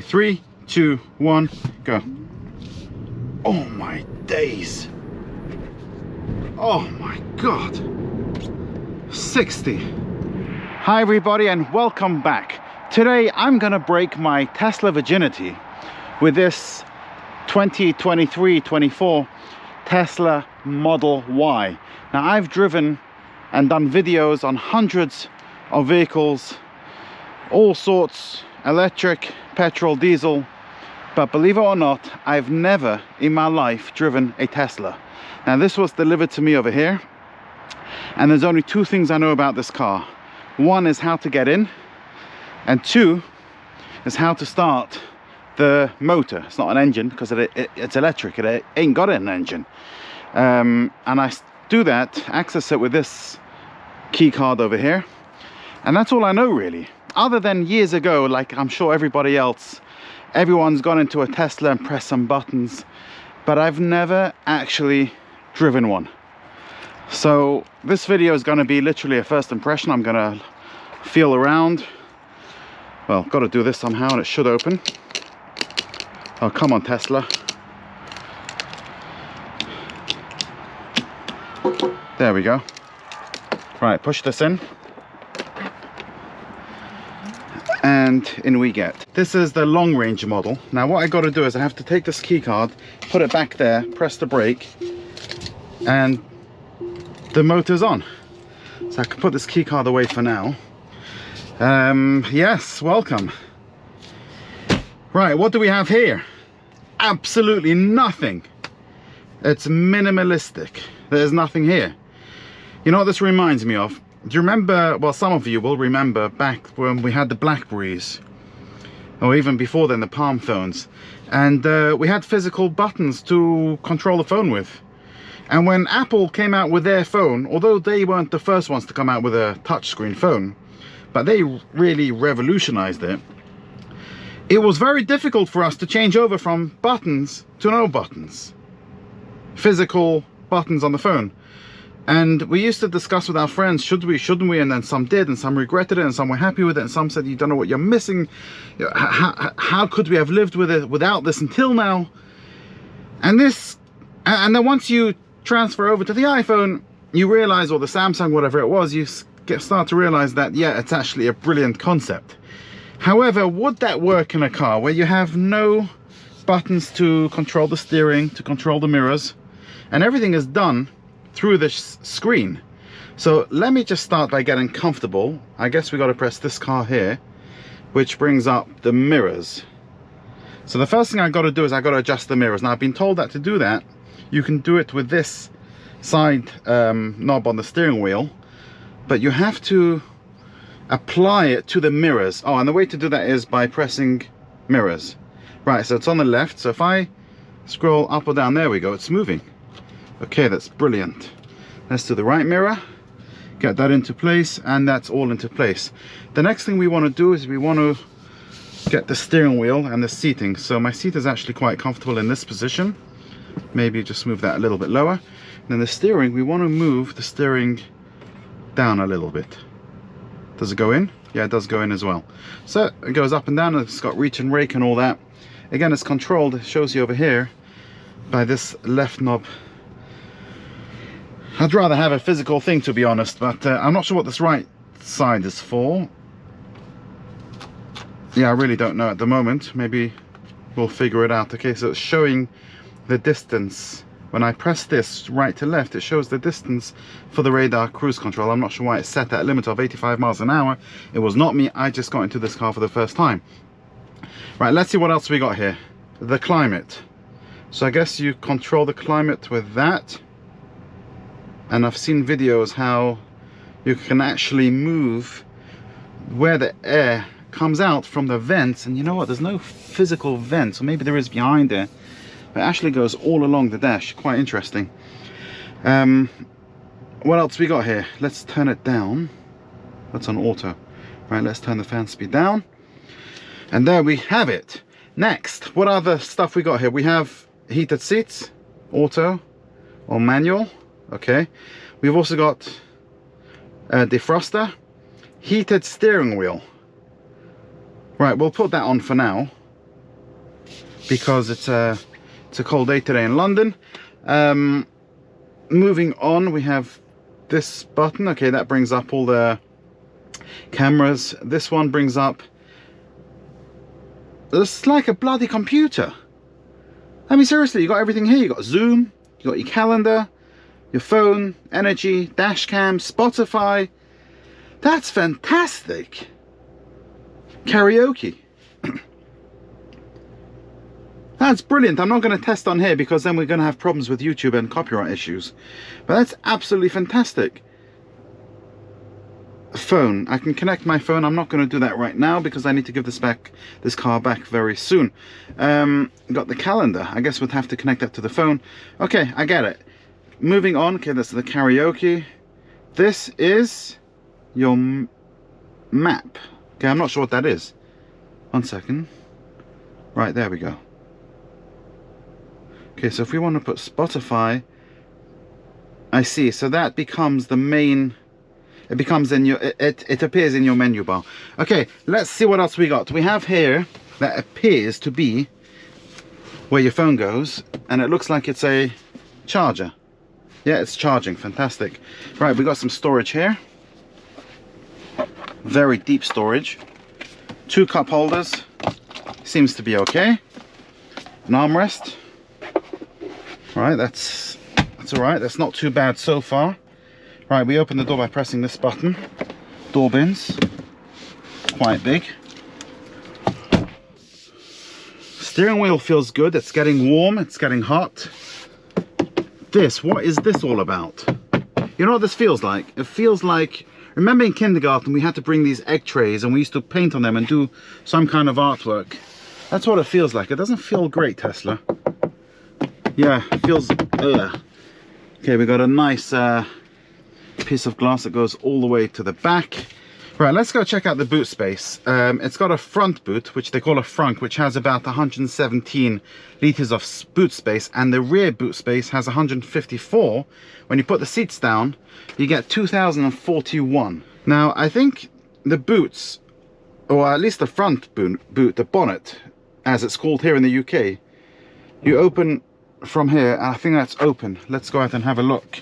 3, 2, 1, go. Oh my days. Oh my God. 60. Hi everybody and welcome back. Today I'm gonna break my Tesla virginity with this 2023-24 Tesla Model Y. Now I've driven and done videos on hundreds of vehicles, all sorts, electric, petrol, diesel, but believe it or not, I've never in my life driven a Tesla. Now this was delivered to me over here, and there's only two things I know about this car. One is how to get in, and two is how to start the motor. It's not an engine because it's electric, it ain't got an engine. And I do that, access it with this key card over here, and that's all I know really. Other than years ago, like I'm sure everybody else, everyone's gone into a Tesla and pressed some buttons, but I've never actually driven one. So this video is going to be literally a first impression. I'm going to feel around. Well, got to do this somehow and it should open. Oh, come on, Tesla. There we go. Right, push this in. And in we get. This is the long range model. Now what I got to do is I have to take this key card, put it back there, press the brake, and the motor's on. So I can put this key card away for now. Yes, welcome. Right, what do we have here? Absolutely nothing. It's minimalistic. There's nothing here. You know what this reminds me of? Do you remember, well, some of you will remember back when we had the Blackberries, or even before then the Palm phones, and we had physical buttons to control the phone with. And when Apple came out with their phone, although they weren't the first ones to come out with a touchscreen phone, but they really revolutionized it, it was very difficult for us to change over from buttons to no buttons, physical buttons on the phone. And we used to discuss with our friends, should we, shouldn't we? And then some did, and some regretted it, and some were happy with it, and some said, you don't know what you're missing. How could we have lived with it without this until now? And then once you transfer over to the iPhone, you realize, or the Samsung, whatever it was, you start to realize that, yeah, it's actually a brilliant concept. However, would that work in a car where you have no buttons to control the steering, to control the mirrors, and everything is done through this screen? So let me just start by getting comfortable. I guess we got to press this car here, which brings up the mirrors. So the first thing I got to do is I got to adjust the mirrors. Now I've been told that to do that you can do it with this side knob on the steering wheel, but you have to apply it to the mirrors. Oh, and the way to do that is by pressing mirrors. Right, so it's on the left, so if I scroll up or down, there we go, it's moving. Okay, that's brilliant. Let's do the right mirror, get that into place, and that's all into place. The next thing we want to do is we want to get the steering wheel and the seating. So my seat is actually quite comfortable in this position. Maybe just move that a little bit lower. And then the steering, we want to move the steering down a little bit. Does it go in? Yeah, it does go in as well. So it goes up and down, and it's got reach and rake and all that. Again, it's controlled, it shows you over here, by this left knob. I'd rather have a physical thing, to be honest, but I'm not sure what this right side is for. Yeah, I really don't know at the moment. Maybe we'll figure it out. Okay, so it's showing the distance. When I press this right to left, it shows the distance for the radar cruise control. I'm not sure why it's set at a limit of 85 miles an hour. It was not me. I just got into this car for the first time. Right, let's see what else we got here. The climate. So I guess you control the climate with that. And I've seen videos how you can actually move where the air comes out from the vents. And you know what, there's no physical vent, so maybe there is behind there, but it actually goes all along the dash. Quite interesting. What else we got here? Let's turn it down. That's on auto. Right, let's turn the fan speed down, and there we have it. Next, what other stuff we got here? We have heated seats, auto or manual. Okay, we've also got a defroster, heated steering wheel. Right, we'll put that on for now. because it's a cold day today in London. Moving on, we have this button. Okay, that brings up all the cameras. This one brings up, it's like a bloody computer. I mean, seriously, you got everything here. You got Zoom, you got your calendar, your phone, energy, dash cam, Spotify. That's fantastic. Karaoke. That's brilliant. I'm not going to test on here because then we're going to have problems with YouTube and copyright issues. But that's absolutely fantastic. Phone. I can connect my phone. I'm not going to do that right now because I need to give this car back very soon. Got the calendar. I guess we'd have to connect that to the phone. Okay, I get it. Moving on. Okay, that's the karaoke. This is your map. Okay, I'm not sure what that is. 1 second. Right, there we go. Okay, so if we want to put Spotify, I see. So that becomes the main. It becomes in your. It appears in your menu bar. Okay, let's see what else we got. We have here that appears to be where your phone goes, and it looks like it's a charger. Yeah, it's charging. Fantastic. Right, we got some storage here. Very deep storage. 2 cup holders. Seems to be okay. An armrest. Right, that's all right. That's not too bad so far. Right, we open the door by pressing this button. Door bins. Quite big. Steering wheel feels good. It's getting warm. It's getting hot. What is this all about? You know what this feels like? It feels like, remember in kindergarten we had to bring these egg trays and we used to paint on them and do some kind of artwork. That's what it feels like. It doesn't feel great, Tesla. Yeah, it feels, ugh. Okay, we got a nice piece of glass that goes all the way to the back. Right, let's go check out the boot space. It's got a front boot, which they call a frunk, which has about 117 litres of boot space, and the rear boot space has 154. When you put the seats down, you get 2041. Now, I think the boots, or at least the front boot, the bonnet, as it's called here in the UK, you open from here, and I think that's open. Let's go out and have a look.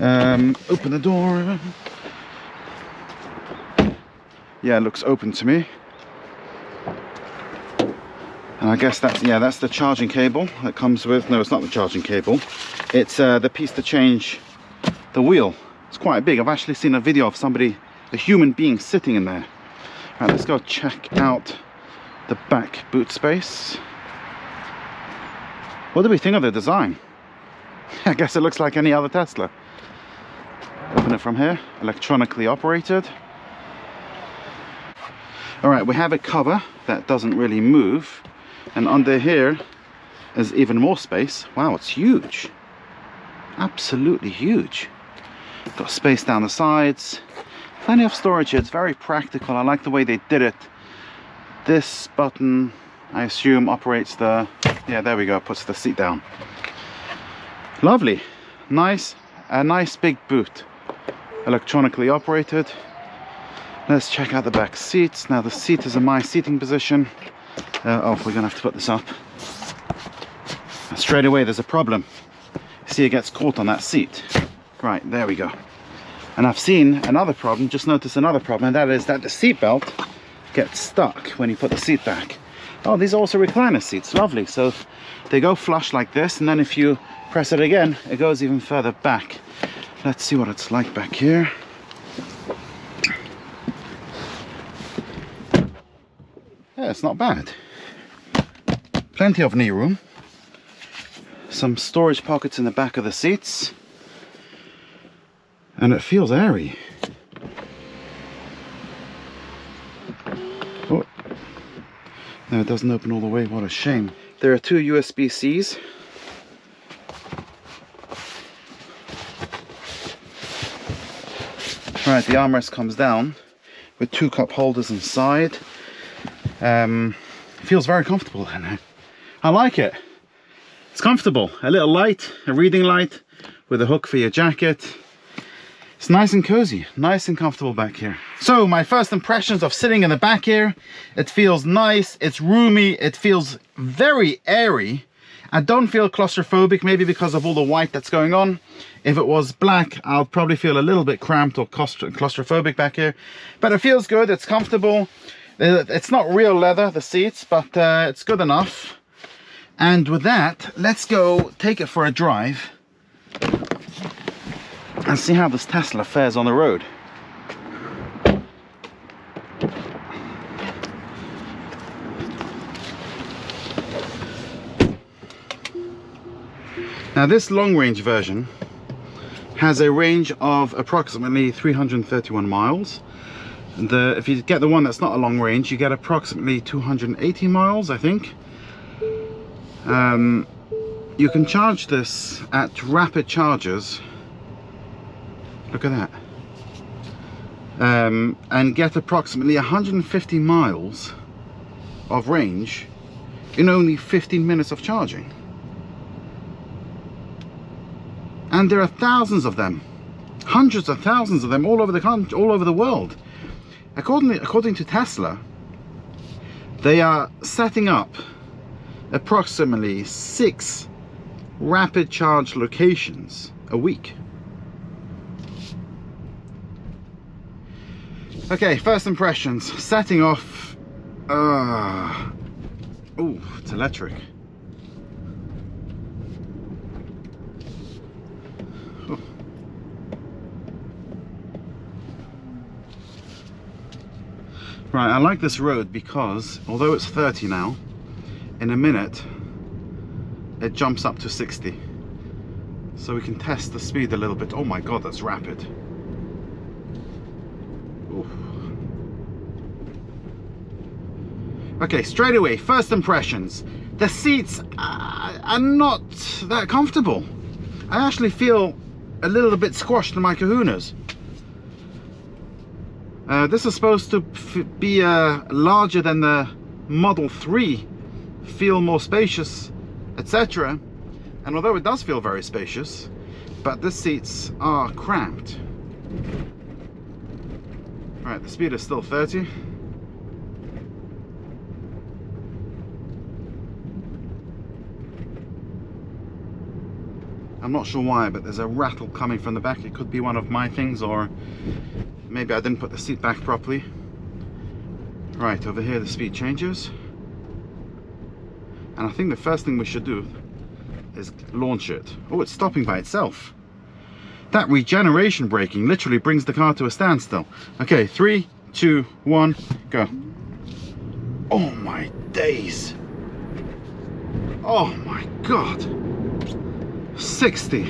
Open the door. Yeah, it looks open to me. And I guess that's, yeah, that's the charging cable that comes with, no, it's not the charging cable. It's the piece to change the wheel. It's quite big. I've actually seen a video of somebody, a human being sitting in there. Right, let's go check out the back boot space. What do we think of the design? I guess it looks like any other Tesla. Open it from here, electronically operated. All right, we have a cover that doesn't really move, and under here is even more space. Wow, it's huge. Absolutely huge. Got space down the sides, plenty of storage here. It's very practical. I like the way they did it. This button, I assume, operates the, yeah, there we go, puts the seat down. Lovely. Nice, a nice big boot. Electronically operated. Let's check out the back seats. Now the seat is in my seating position. Oh, we're gonna have to put this up. Straight away there's a problem. See, it gets caught on that seat. Right, there we go. And I've seen another problem, just noticed another problem, and that is that the seat belt gets stuck when you put the seat back. Oh, these are also recliner seats. Lovely. So they go flush like this, and then if you press it again, it goes even further back. Let's see what it's like back here. Yeah, it's not bad. Plenty of knee room. Some storage pockets in the back of the seats. And it feels airy. Oh. No, it doesn't open all the way. What a shame. There are 2 USB-Cs. Right, the armrest comes down with 2 cup holders inside. Feels very comfortable in there. I like it. It's comfortable. A little light, a reading light with a hook for your jacket. It's nice and cozy, nice and comfortable back here. So my first impressions of sitting in the back here, it feels nice, it's roomy, it feels very airy. I don't feel claustrophobic, maybe because of all the white that's going on. If it was black, I'll probably feel a little bit cramped or claustrophobic back here. But it feels good, it's comfortable. It's not real leather, the seats, but it's good enough. And with that, let's go take it for a drive and see how this Tesla fares on the road. Now this long range version has a range of approximately 331 miles. If you get the one that's not a long range, you get approximately 280 miles, I think. You can charge this at rapid chargers. Look at that. And get approximately 150 miles of range in only 15 minutes of charging. And there are thousands of them, hundreds of thousands of them all over the world. According to Tesla, they are setting up approximately 6 rapid charge locations a week. Okay, first impressions. Setting off. Oh, it's electric. Right, I like this road because although it's 30 now, in a minute it jumps up to 60. So we can test the speed a little bit. Oh my god, that's rapid. Ooh. Okay, straight away, first impressions. The seats are not that comfortable. I actually feel a little bit squashed in my kahunas. This is supposed to be larger than the Model 3, feel more spacious, etc. And although it does feel very spacious, but the seats are cramped. Right, the speed is still 30. I'm not sure why, but there's a rattle coming from the back. It could be one of my things, or maybe I didn't put the seat back properly. Right, over here the speed changes. And I think the first thing we should do is launch it. Oh, it's stopping by itself. That regeneration braking literally brings the car to a standstill. Okay, 3, 2, 1, go. Oh my days. Oh my god. 60.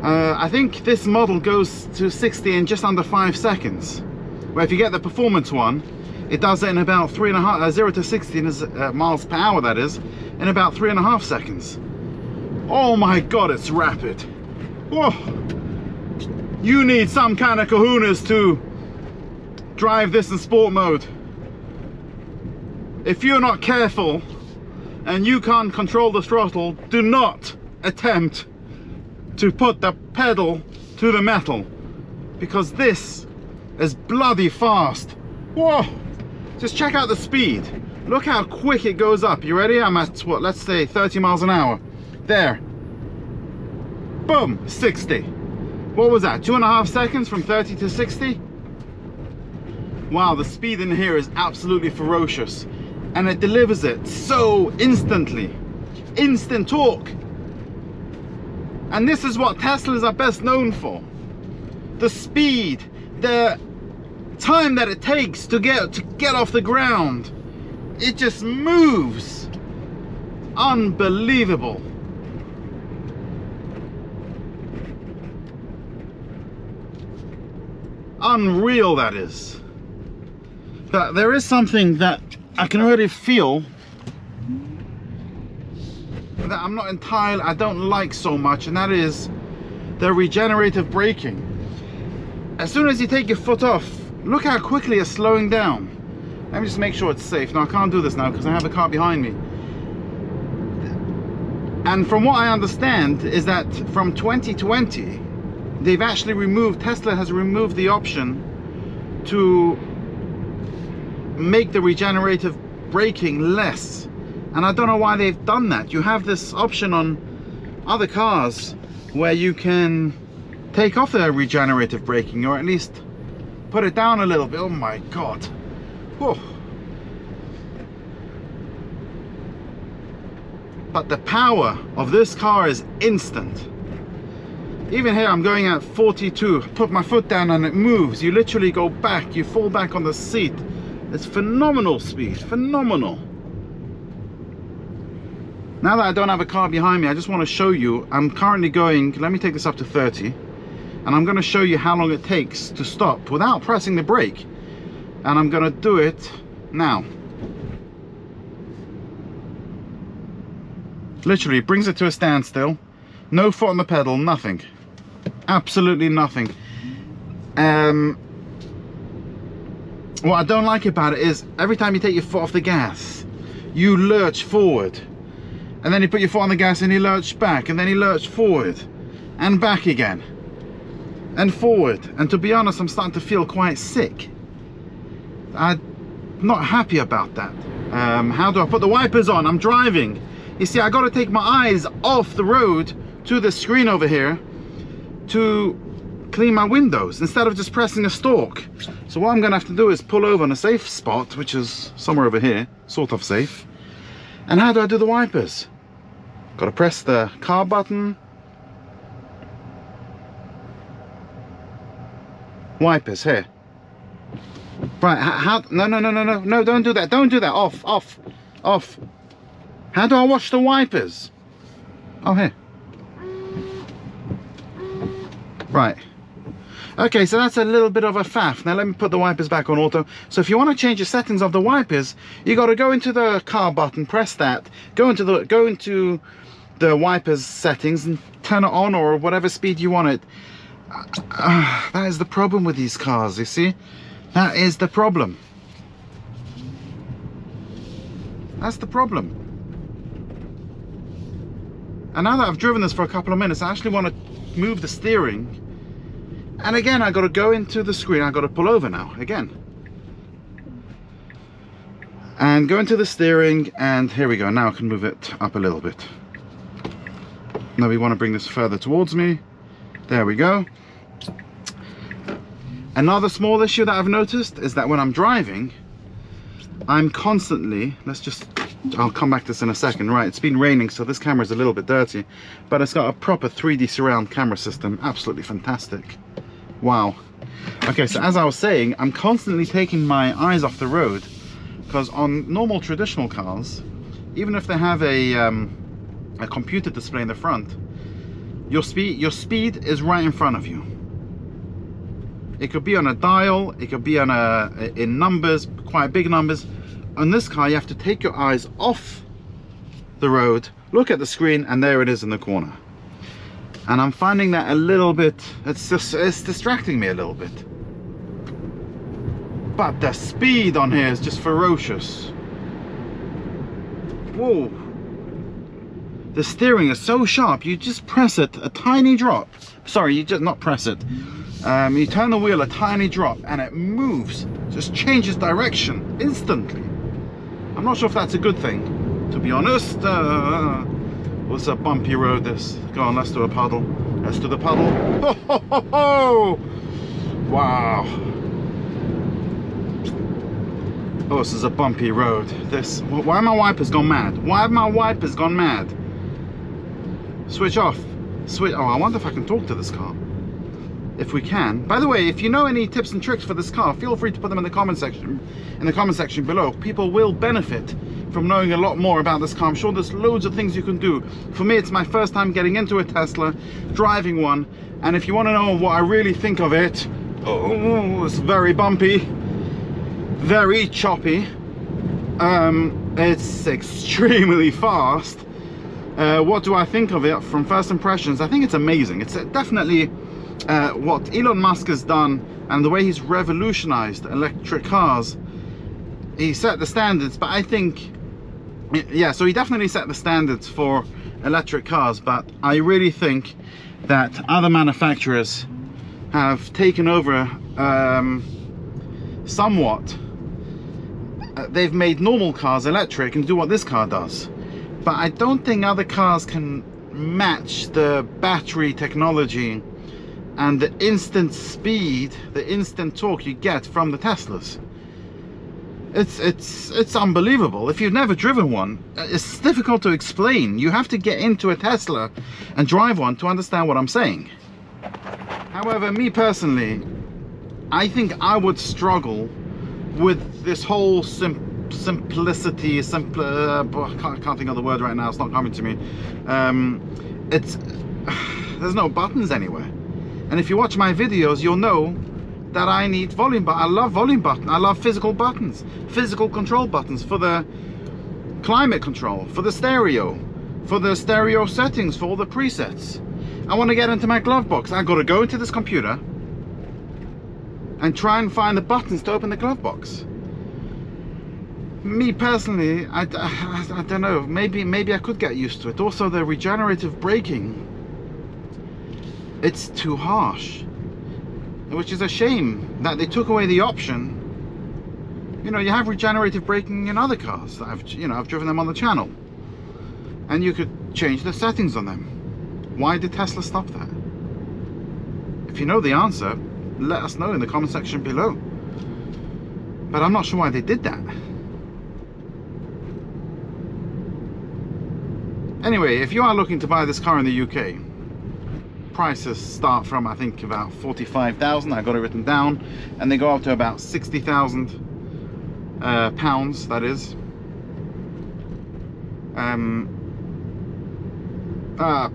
I think this model goes to 60 in just under 5 seconds. Where if you get the performance one, it does it in about 0 to 60 miles per hour, that is, in about 3.5 seconds. Oh my god, it's rapid. Whoa. You need some kind of kahunas to drive this in sport mode. If you're not careful and you can't control the throttle, do not attempt to put the pedal to the metal, because this is bloody fast. Whoa! Just check out the speed. Look how quick it goes up. You ready? I'm at what, let's say 30 miles an hour. There. Boom, 60. What was that? 2.5 seconds from 30 to 60? Wow, the speed in here is absolutely ferocious. And it delivers it so instantly. Instant torque. And this is what Teslas are best known for. The speed, the time that it takes to get off the ground. It just moves. Unbelievable. Unreal, that is. But there is something that I can already feel that I don't like so much, and that is the regenerative braking. As soon as you take your foot off, look how quickly it's slowing down. Let me just make sure it's safe. Now I can't do this now because I have a car behind me. And from what I understand is that from 2020 they've actually removed, Tesla has removed the option to make the regenerative braking less. And I don't know why they've done that. You have this option on other cars where you can take off the regenerative braking, or at least put it down a little bit. Oh my God. Whew. But the power of this car is instant. Even here, I'm going at 42, put my foot down and it moves. You literally go back, you fall back on the seat. It's phenomenal speed, phenomenal. Now that I don't have a car behind me, I just want to show you, I'm currently going, let me take this up to 30, and I'm going to show you how long it takes to stop without pressing the brake. And I'm going to do it now. Literally, it brings it to a standstill. No foot on the pedal, nothing. Absolutely nothing. What I don't like about it is every time you take your foot off the gas, you lurch forward. And then you put your foot on the gas and you lurch back, and then you lurch forward and back again and forward. And to be honest, I'm starting to feel quite sick. I'm not happy about that. How do I put the wipers on? I'm driving. You see, I got to take my eyes off the road to the screen over here to clean my windows instead of just pressing a stalk. So what I'm going to have to do is pull over in a safe spot, which is somewhere over here, sort of safe. And how do I do the wipers? Got to press the car button. Wipers here. Right, how, no, don't do that, don't do that, off. How do I wash the wipers? Oh, here. Right. Okay, so that's a little bit of a faff. Now let me put the wipers back on auto. So if you want to change the settings of the wipers, you got to go into the car button, press that, go into the wipers settings and turn it on, or whatever speed you want it. That is the problem with these cars, you see? That is the problem. That's the problem. And now that I've driven this for a couple of minutes, I actually want to move the steering. And again, I got to go into the screen. I got to pull over now again. And go into the steering, and here we go. Now I can move it up a little bit. Now we want to bring this further towards me. There we go. Another small issue that I've noticed is that when I'm driving, I'm constantly, I'll come back to this in a second. Right, it's been raining, so this camera is a little bit dirty, but it's got a proper 3D surround camera system. Absolutely fantastic. Wow. Okay, so as I was saying, I'm constantly taking my eyes off the road, because on normal traditional cars, even if they have a computer display in the front, your speed is right in front of you. It could be on a dial, it could be on in numbers, quite big numbers. On this car, you have to take your eyes off the road, look at the screen, and there it is in the corner. And I'm finding that a little bit, it's distracting me a little bit. But the speed on here is just ferocious. Whoa. The steering is so sharp, you just press it a tiny drop. Sorry, you just not press it. You turn the wheel a tiny drop and it moves, just changes direction instantly. I'm not sure if that's a good thing, to be honest. What's a bumpy road this? Go on, let's do a puddle. Let's do the puddle. Ho, ho, ho, ho. Wow. Oh, this is a bumpy road. Why have my wipers gone mad? Why have my wipers gone mad? Switch off. Oh, I wonder if I can talk to this car. If we can. By the way, if you know any tips and tricks for this car, feel free to put them in the comment section below. People will benefit from knowing a lot more about this car. I'm sure there's loads of things you can do. For me, it's my first time getting into a Tesla, driving one, and if you want to know what I really think of it, oh, it's very bumpy, very choppy, it's extremely fast. What do I think of it from first impressions? I think it's amazing. It's definitely what Elon Musk has done, and the way he's revolutionized electric cars. He set the standards, but I think, yeah, so he definitely set the standards for electric cars, but I really think that other manufacturers have taken over somewhat. They've made normal cars electric and do what this car does, but I don't think other cars can match the battery technology and the instant speed, the instant torque you get from the Teslas. It's unbelievable. If you've never driven one, it's difficult to explain. You have to get into a Tesla and drive one to understand what I'm saying. However, me personally, I think I would struggle with this whole simplicity, I can't think of the word right now, it's not coming to me. There's no buttons anywhere. And if you watch my videos, you'll know that I need volume button. I love volume button. I love physical buttons, physical control buttons for the climate control, for the stereo settings, for all the presets. I want to get into my glove box. I've got to go into this computer and try and find the buttons to open the glove box. Me personally, I don't know. Maybe I could get used to it. Also, the regenerative braking, it's too harsh, which is a shame that they took away the option. You know, you have regenerative braking in other cars that I've driven them on the channel, and you could change the settings on them. Why did Tesla stop that? If you know the answer, let us know in the comment section below. But I'm not sure why they did that. Anyway, if you are looking to buy this car in the UK, prices start from, I think, about 45,000. I got it written down, and they go up to about 60,000 pounds. That is.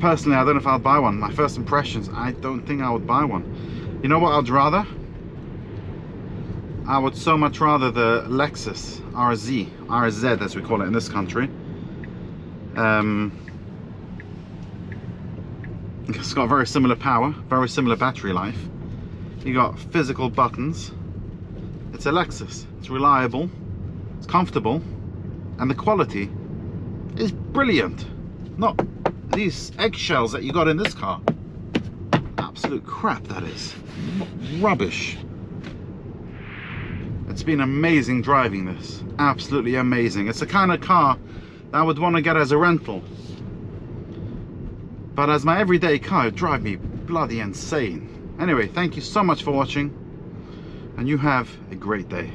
Personally, I don't know if I'll buy one. My first impressions, I don't think I would buy one. You know what I'd rather? I would so much rather the Lexus RZ as we call it in this country. It's got very similar power, very similar battery life. You got physical buttons. It's a Lexus. It's reliable, it's comfortable, and the quality is brilliant. Not these eggshells that you got in this car. Absolute crap, that is. Rubbish. It's been amazing driving this. Absolutely amazing. It's the kind of car that I would want to get as a rental. But as my everyday car, it would drive me bloody insane. Anyway, thank you so much for watching, and you have a great day.